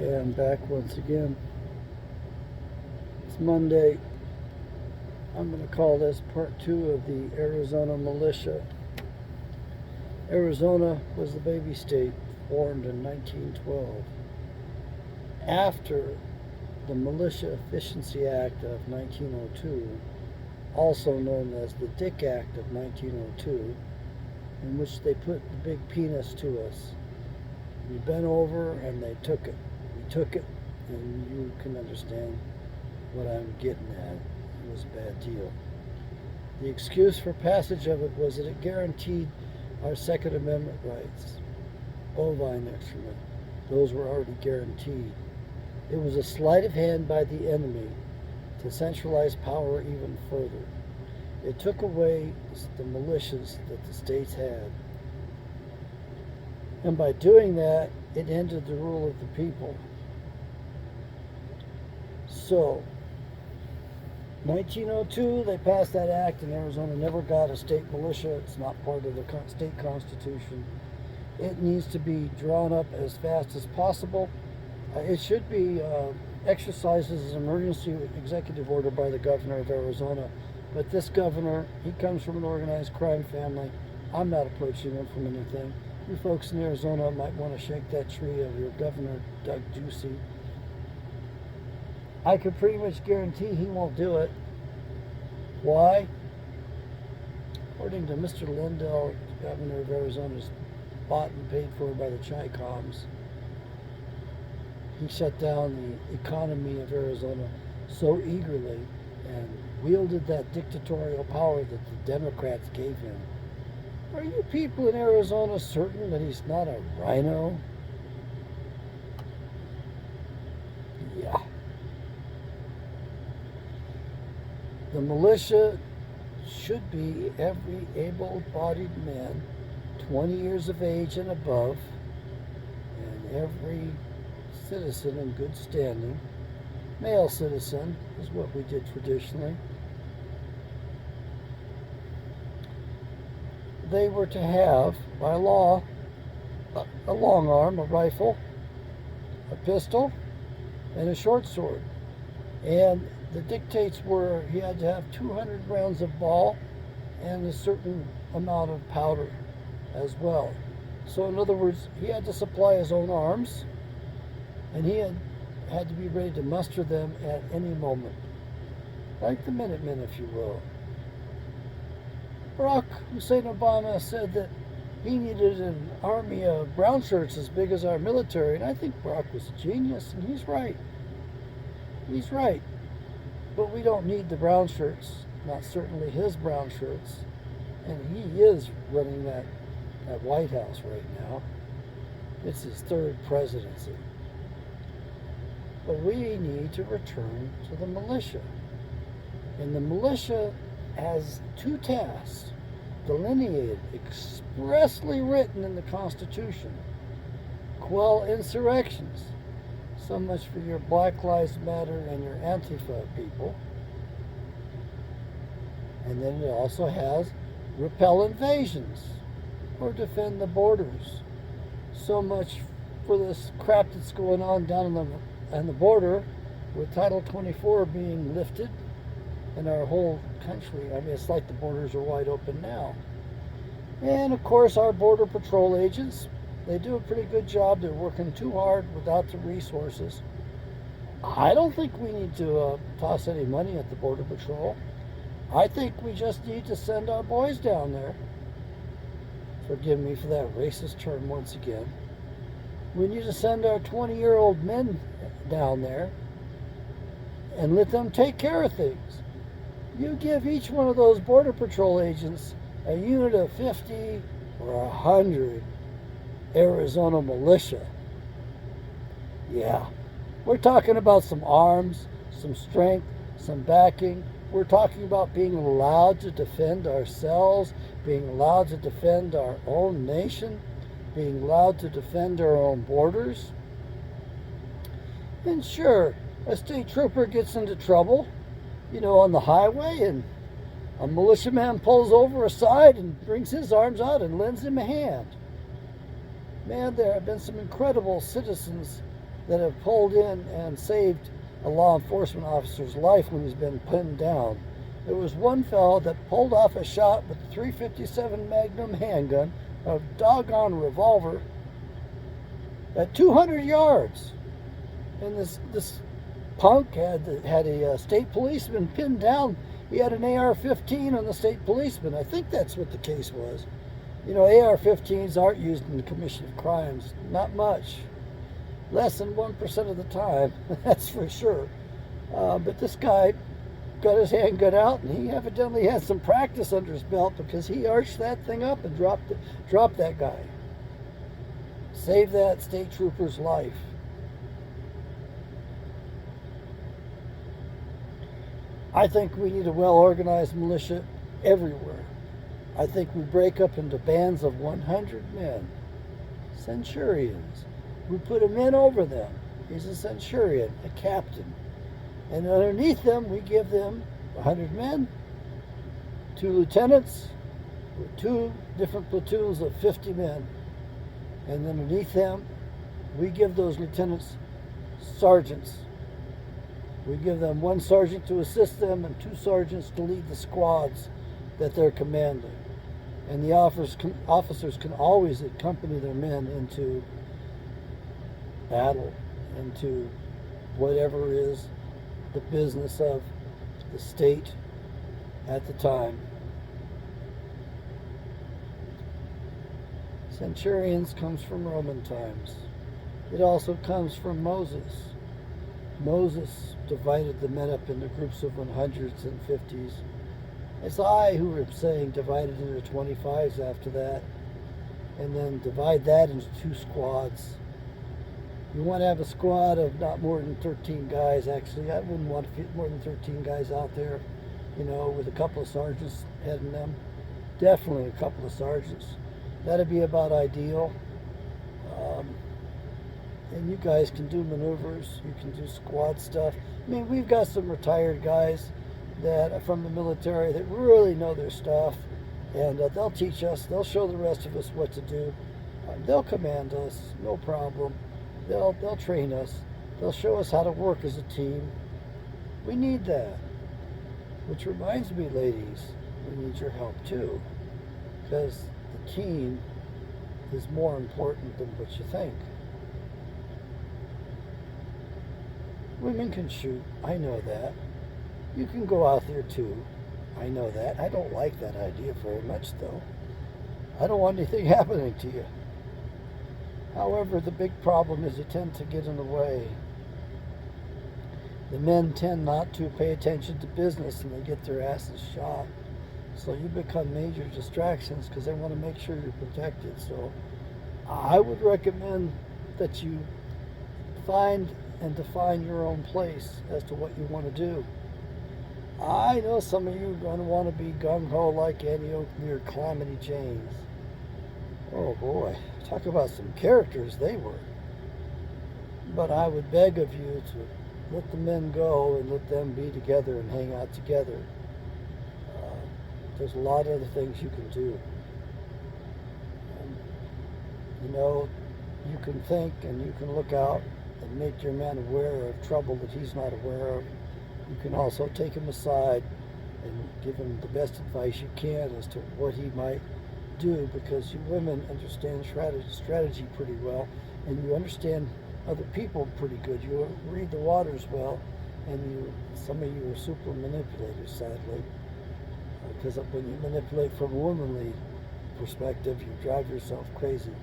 Okay, I'm back once again. It's Monday. I'm going to call this part 2 of the Arizona Militia. Arizona was the baby state formed in 1912 after the Militia Efficiency Act of 1902, also known as the Dick Act of 1902, in which they put the big penis to us. We bent over and they took it. We took it, and you can understand what I'm getting at. It was a bad deal. The excuse for passage of it was that it guaranteed our Second Amendment rights. Bovine excrement, those were already guaranteed. It was a sleight of hand by the enemy to centralize power even further. It took away the militias that the states had. And by doing that, it ended the rule of the people. So, 1902, they passed that act, and Arizona never got a state militia. It's not part of the state constitution. It needs to be drawn up as fast as possible. It should be exercised as an emergency executive order by the governor of Arizona. But this governor, he comes from an organized crime family. I'm not approaching him from anything. You folks in Arizona might want to shake that tree of your governor, Doug Ducey. I could pretty much guarantee he won't do it. Why? According to Mr. Lindell, governor of Arizona, is bought and paid for by the Chi-Coms. He shut down the economy of Arizona so eagerly and wielded that dictatorial power that the Democrats gave him. Are you people in Arizona certain that he's not a rhino? Yeah. The militia should be every able-bodied man 20 years of age and above, and every citizen in good standing. Male citizen is what we did traditionally. They were to have, by law, a long arm, a rifle, a pistol, and a short sword. And the dictates were he had to have 200 rounds of ball and a certain amount of powder as well. So in other words, he had to supply his own arms, and he had to be ready to muster them at any moment. Like the Minutemen, if you will. Barack Hussein Obama said that he needed an army of brown shirts as big as our military, and I think Barack was a genius, and he's right. He's right. But we don't need the brown shirts, not certainly his brown shirts, and he is running that White House right now. It's his third presidency. But we need to return to the militia. And the militia has two tasks delineated, expressly written in the Constitution. Quell insurrections. So much for your Black Lives Matter and your Antifa people. And then it also has repel invasions or defend the borders. So much for this crap that's going on down on the border, with Title 24 being lifted in our whole country. I mean, it's like the borders are wide open now. And of course, our Border Patrol agents, they do a pretty good job. They're working too hard without the resources. I don't think we need to toss any money at the Border Patrol. I think we just need to send our boys down there. Forgive me for that racist term once again. We need to send our 20-year-old men down there and let them take care of things. You give each one of those Border Patrol agents a unit of 50 or 100 Arizona militia. Yeah, we're talking about some arms, some strength, some backing. We're talking about being allowed to defend ourselves, being allowed to defend our own nation, being allowed to defend our own borders. And sure, a state trooper gets into trouble, on the highway, and a militiaman pulls over aside and brings his arms out and lends him a hand. Man, there have been some incredible citizens that have pulled in and saved a law enforcement officer's life when he's been pinned down. There was one fellow that pulled off a shot with a .357 Magnum handgun, a doggone revolver, at 200 yards. And this punk had a state policeman pinned down. He had an AR-15 on the state policeman. I think that's what the case was. You know, AR-15s aren't used in the commission of crimes. Not much. Less than 1% of the time, that's for sure. But this guy got his handgun out, and he evidently had some practice under his belt, because he arched that thing up and dropped that guy. Saved that state trooper's life. I think we need a well-organized militia everywhere. I think we break up into bands of 100 men, centurions. We put a man over them. He's a centurion, a captain. And underneath them, we give them 100 men, 2 lieutenants, with 2 different platoons of 50 men. And underneath them, we give those lieutenants sergeants. We give them 1 sergeant to assist them and 2 sergeants to lead the squads that they're commanding. And the officers can always accompany their men into battle, into whatever is the business of the state at the time. Centurions comes from Roman times. It also comes from Moses. Moses divided the men up into groups of 100s and 50s. It's I who am saying divided into 25s after that, and then divide that into 2 squads. You want to have a squad of not more than 13 guys. Actually, I wouldn't want to fit more than 13 guys out there, you know, with a couple of sergeants heading them. Definitely a couple of sergeants. That'd be about ideal. And you guys can do maneuvers. You can do squad stuff. I mean, we've got some retired guys that are from the military that really know their stuff, and they'll teach us. They'll show the rest of us what to do. They'll command us, no problem. They'll train us. They'll show us how to work as a team. We need that. Which reminds me, ladies, we need your help too, because the team is more important than what you think. Women can shoot, I know that. You can go out there too, I know that. I don't like that idea very much though. I don't want anything happening to you. However, the big problem is you tend to get in the way. The men tend not to pay attention to business, and they get their asses shot. So you become major distractions because they want to make sure you're protected. So I would recommend that you find and define your own place as to what you want to do. I know some of you are going to want to be gung-ho like Annie Oakley or Calamity Janes. Oh boy, talk about some characters they were. But I would beg of you to let the men go and let them be together and hang out together. There's a lot of other things you can do. You know, you can think and you can look out and make your man aware of trouble that he's not aware of. You can also take him aside and give him the best advice you can as to what he might do, because you women understand strategy pretty well, and you understand other people pretty good. You read the waters well, and some of you are super manipulators, sadly, because when you manipulate from a womanly perspective, you drive yourself crazy.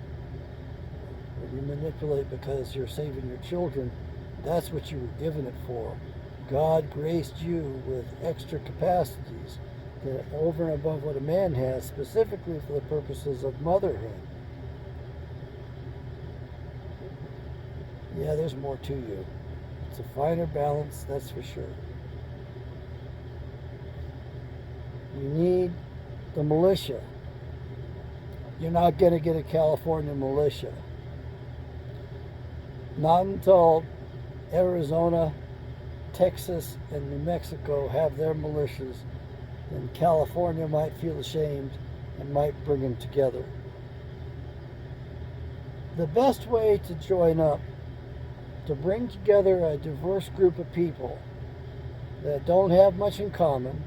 When you manipulate because you're saving your children, that's what you were given it for. God graced you with extra capacities that over and above what a man has, specifically for the purposes of motherhood. Yeah, there's more to you. It's a finer balance, that's for sure. You need the militia. You're not going to get a California militia. Not until Arizona, Texas, and New Mexico have their militias, then California might feel ashamed and might bring them together. The best way to join up to bring together a diverse group of people that don't have much in common,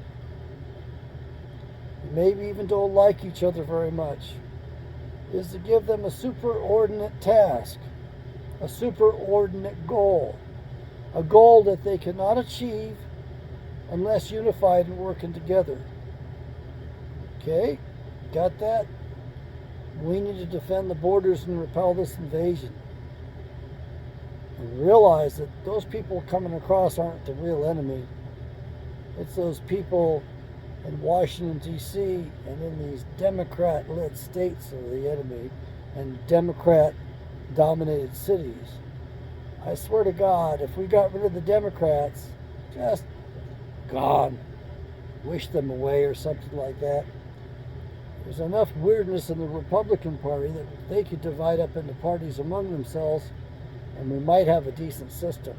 maybe even don't like each other very much, is to give them a superordinate task, a superordinate goal, a goal that they cannot achieve unless unified and working together. Okay? Got that? We need to defend the borders and repel this invasion. And realize that those people coming across aren't the real enemy. It's those people in Washington, D.C. and in these Democrat-led states are the enemy, and Democrat-dominated cities. I swear to God, if we got rid of the Democrats, just gone, wish them away or something like that, there's enough weirdness in the Republican Party that they could divide up into parties among themselves, and we might have a decent system.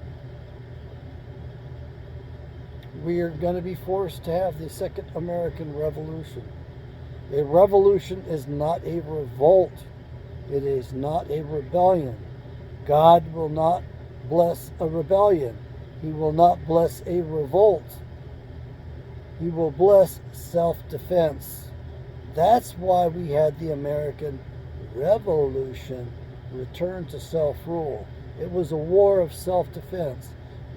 We are going to be forced to have the Second American Revolution. A revolution is not a revolt. It is not a rebellion. God will not bless a rebellion. He will not bless a revolt. He will bless self-defense. That's why we had the American Revolution, return to self-rule. It was a war of self-defense.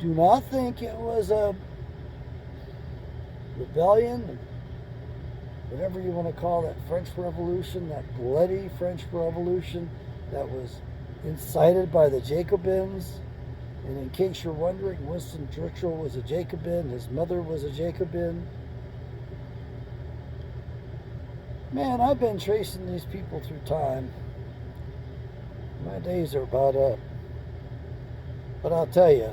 Do not think it was a rebellion, whatever you want to call that French Revolution, that bloody French Revolution that was incited by the Jacobins. And in case you're wondering, Winston Churchill was a Jacobin, his mother was a Jacobin. Man, I've been tracing these people through time. My days are about up. But I'll tell you,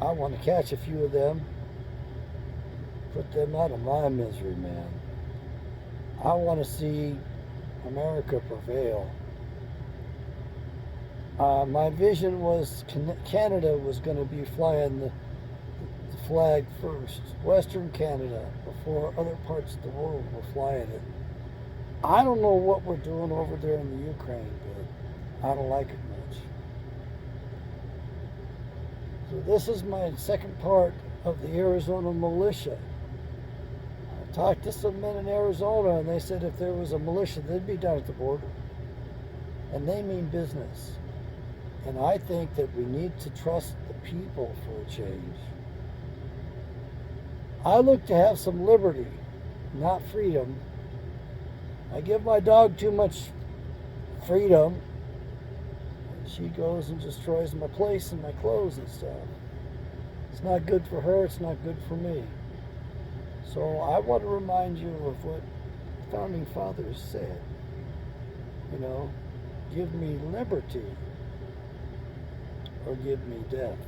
I want to catch a few of them, put them out of my misery, man. I want to see America prevail. My vision was Canada was going to be flying the flag first. Western Canada, before other parts of the world were flying it. I don't know what we're doing over there in the Ukraine, but I don't like it much. So this is my second part of the Arizona militia. I talked to some men in Arizona, and they said if there was a militia, they'd be down at the border. And they mean business. And I think that we need to trust the people for a change. I look to have some liberty, not freedom. I give my dog too much freedom, and she goes and destroys my place and my clothes and stuff. It's not good for her, it's not good for me. So I want to remind you of what the Founding Fathers said. You know, give me liberty or give me death.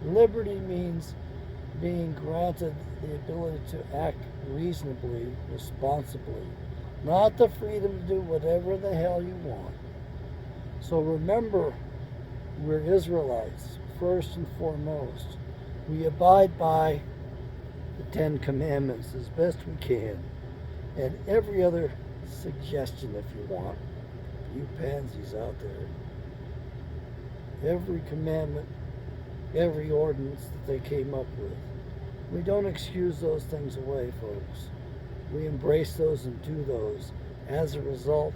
Liberty means being granted the ability to act reasonably, responsibly. Not the freedom to do whatever the hell you want. So remember, we're Israelites, first and foremost. We abide by the Ten Commandments as best we can. And every other suggestion, if you want, you pansies out there. Every commandment, every ordinance that they came up with. We don't excuse those things away, folks. We embrace those and do those. As a result,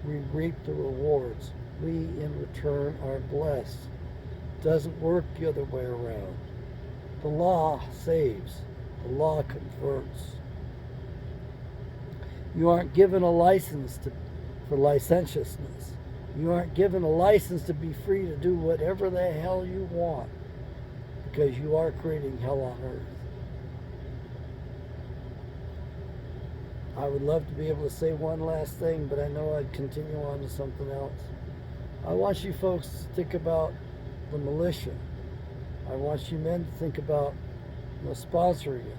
we reap the rewards. We, in return, are blessed. It doesn't work the other way around. The law saves. The law converts. You aren't given a license for licentiousness. You aren't given a license to be free to do whatever the hell you want, because you are creating hell on earth. I would love to be able to say one last thing, but I know I'd continue on to something else. I want you folks to think about the militia. I want you men to think about sponsoring it.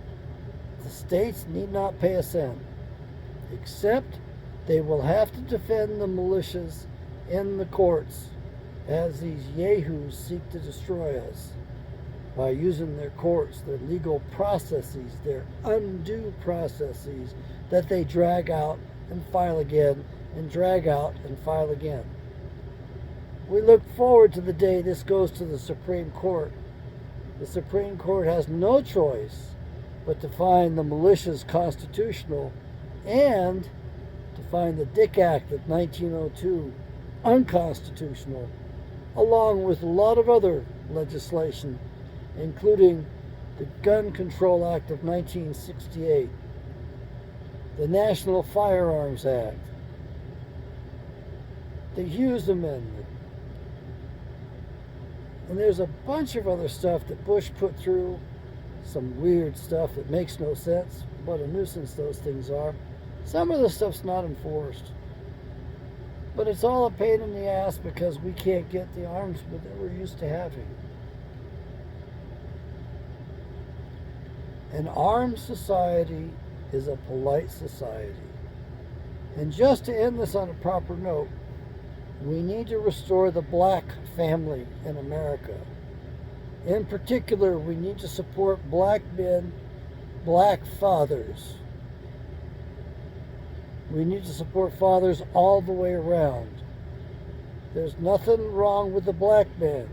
The states need not pay a cent, except they will have to defend the militias in the courts as these yahoos seek to destroy us by using their courts, their legal processes, their undue processes that they drag out and file again and drag out and file again. We look forward to the day this goes to the Supreme Court. The Supreme Court has no choice but to find the militias constitutional and to find the Dick Act of 1902 unconstitutional, along with a lot of other legislation, including the Gun Control Act of 1968, the National Firearms Act, the Hughes Amendment, and there's a bunch of other stuff that Bush put through, some weird stuff that makes no sense. What a nuisance those things are. Some of the stuff's not enforced. But it's all a pain in the ass because we can't get the arms that we're used to having. An armed society is a polite society. And just to end this on a proper note, we need to restore the black family in America. In particular, we need to support black men, black fathers. We need to support fathers all the way around. There's nothing wrong with the black man.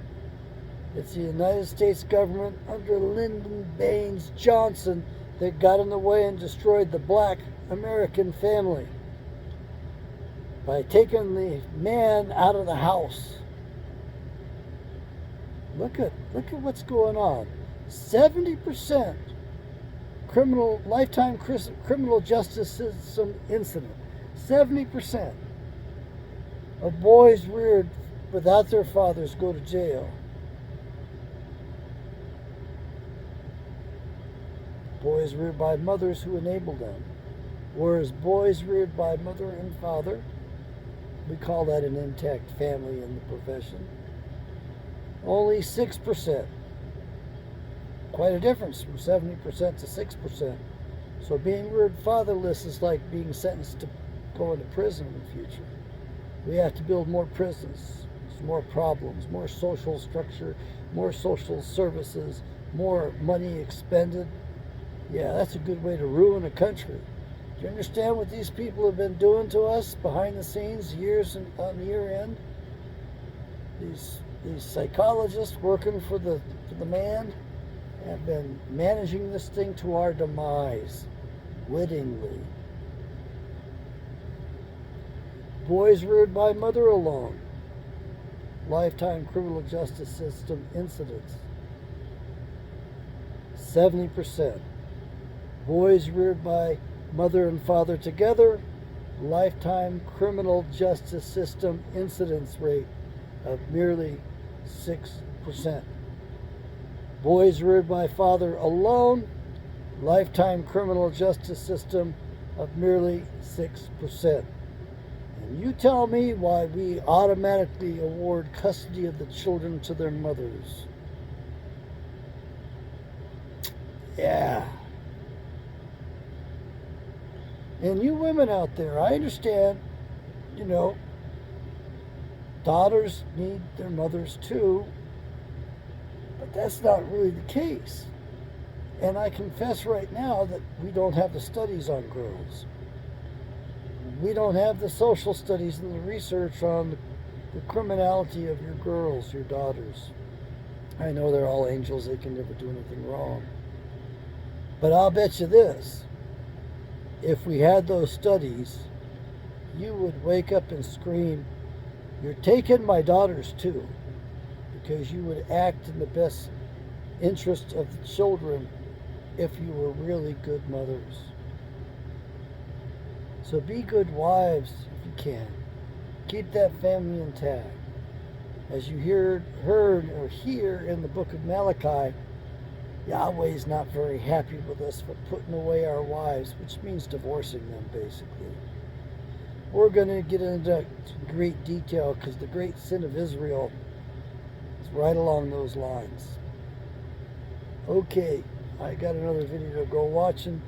It's the United States government under Lyndon Baines Johnson that got in the way and destroyed the black American family by taking the man out of the house. Look at what's going on. 70% lifetime criminal justice system incident. 70% of boys reared without their fathers go to jail. Boys reared by mothers who enabled them. Whereas boys reared by mother and father, we call that an intact family in the profession, only 6%. Quite a difference from 70% to 6%. So being reared fatherless is like being sentenced to go into prison in the future. We have to build more prisons, more problems, more social structure, more social services, more money expended. Yeah, that's a good way to ruin a country. Do you understand what these people have been doing to us behind the scenes, years on year end? These psychologists working for the man have been managing this thing to our demise, wittingly. Boys reared by mother alone. Lifetime criminal justice system incidents. 70%. Boys reared by mother and father together. Lifetime criminal justice system incidence rate of merely 6%. Boys reared by father alone. Lifetime criminal justice system of merely 6%. And you tell me why we automatically award custody of the children to their mothers. Yeah. And you women out there, I understand, daughters need their mothers too, but that's not really the case. And I confess right now that we don't have the studies on girls. We don't have the social studies and the research on the criminality of your girls, your daughters. I know they're all angels, they can never do anything wrong. But I'll bet you this, if we had those studies, you would wake up and scream, "You're taking my daughters too," because you would act in the best interest of the children if you were really good mothers. So be good wives if you can. Keep that family intact. As you heard or hear in the book of Malachi, Yahweh's not very happy with us for putting away our wives, which means divorcing them, basically. We're going to get into great detail because the great sin of Israel is right along those lines. Okay, I got another video to go watching,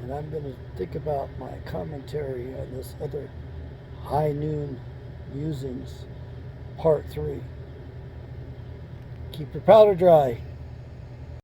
and I'm going to think about my commentary on this other high noon musings, part 3. Keep your powder dry.